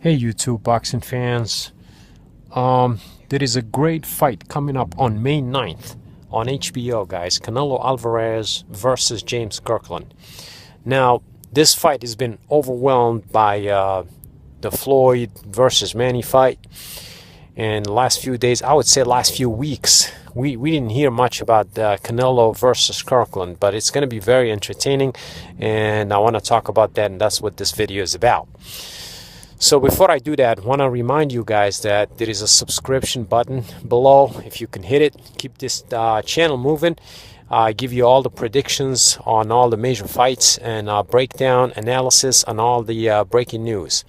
Hey YouTube boxing fans, there is a great fight coming up on May 9th on HBO, guys. Canelo Alvarez versus James Kirkland. Now, this fight has been overwhelmed by the Floyd versus Manny fight. And the last few days, I would say last few weeks, we didn't hear much about Canelo versus Kirkland, but it's going to be very entertaining, and I want to talk about that, and that's what this video is about. So before I do that, I want to remind you guys that there is a subscription button below. If you can hit it, keep this channel moving. I give you all the predictions on all the major fights and breakdown analysis on all the breaking news.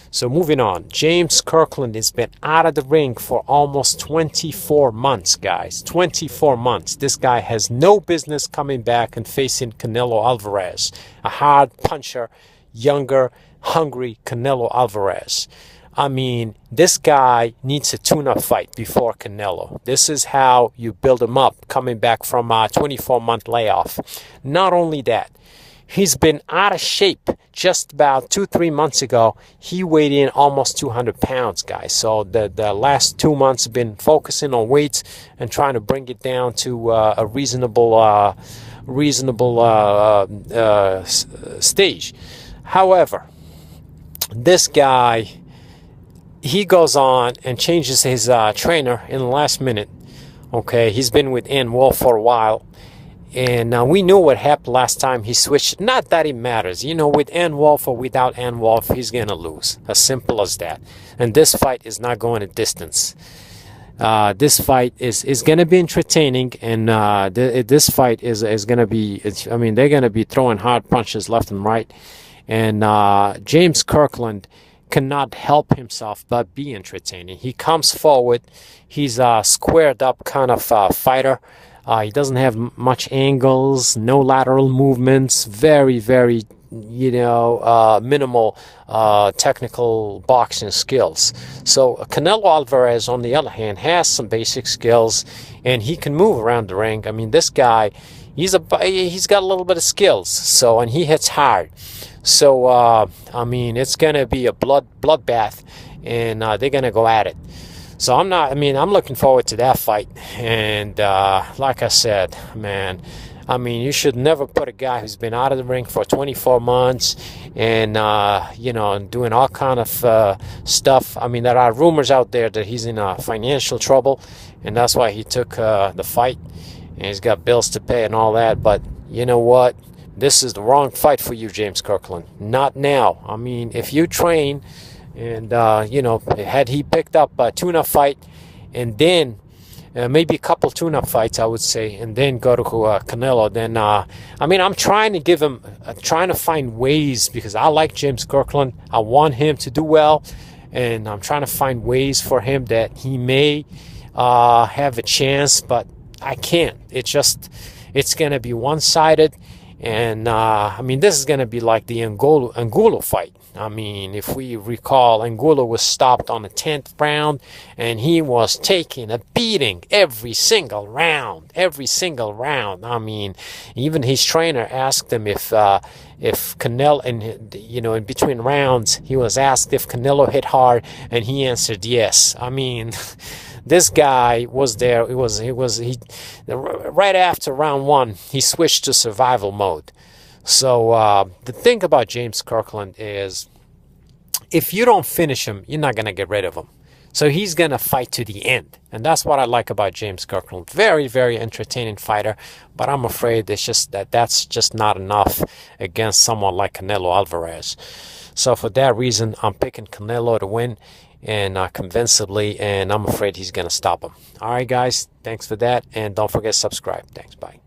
So moving on, James Kirkland has been out of the ring for almost 24 months, guys. 24 months. This guy has no business coming back and facing Canelo Alvarez, a hard puncher, younger, hungry Canelo Alvarez. I mean, this guy needs a tune-up fight before Canelo. This is how you build him up, coming back from a 24-month layoff. Not only that, he's been out of shape. Just about 2-3 months ago, he weighed in almost 200 pounds, guys. So the last 2 months have been focusing on weights and trying to bring it down to a reasonable stage. However, this guy, he goes on and changes his trainer in the last minute. Okay, he's been with Ann Wolf for a while. And we knew what happened last time he switched. Not that it matters. You know, with Ann Wolf or without Ann Wolf, he's going to lose. As simple as that. And this fight is not going a distance. This fight is going to be entertaining. And this fight is going to be, I mean, they're going to be throwing hard punches left and right. And James Kirkland cannot help himself but be entertaining. He comes forward. He's a squared up kind of fighter. He doesn't have much angles, no lateral movements, very, very, minimal technical boxing skills. So Canelo Alvarez, on the other hand, has some basic skills, and he can move around the ring. I mean, this guy, he's got a little bit of skills. So, and he hits hard. So, I mean, it's going to be a bloodbath, and they're going to go at it. So I'm looking forward to that fight. And like I said, man, I mean, you should never put a guy who's been out of the ring for 24 months and, and doing all kind of stuff. I mean, there are rumors out there that he's in financial trouble, and that's why he took the fight. And he's got bills to pay and all that. But you know what? This is the wrong fight for you, James Kirkland. Not now. I mean, if you train... And, had he picked up a tune-up fight and then maybe a couple tune-up fights, I would say, and then go to Canelo, then, I'm trying to give him, trying to find ways, because I like James Kirkland. I want him to do well, and I'm trying to find ways for him that he may have a chance, but I can't. It's going to be one-sided. And, this is going to be like the Angulo fight. I mean, if we recall, Angulo was stopped on the 10th round, and he was taking a beating every single round. I mean, even his trainer asked him if Canelo, in between rounds, he was asked if Canelo hit hard, and he answered yes. I mean... This guy was there. He right after round one, he switched to survival mode. So the thing about James Kirkland is, if you don't finish him, you're not gonna get rid of him. So he's gonna fight to the end, and that's what I like about James Kirkland. Very, very entertaining fighter. But I'm afraid it's just that's just not enough against someone like Canelo Alvarez. So for that reason, I'm picking Canelo to win, and convincingly, and I'm afraid he's going to stop him. All right, guys, thanks for that, and don't forget to subscribe. Thanks, bye.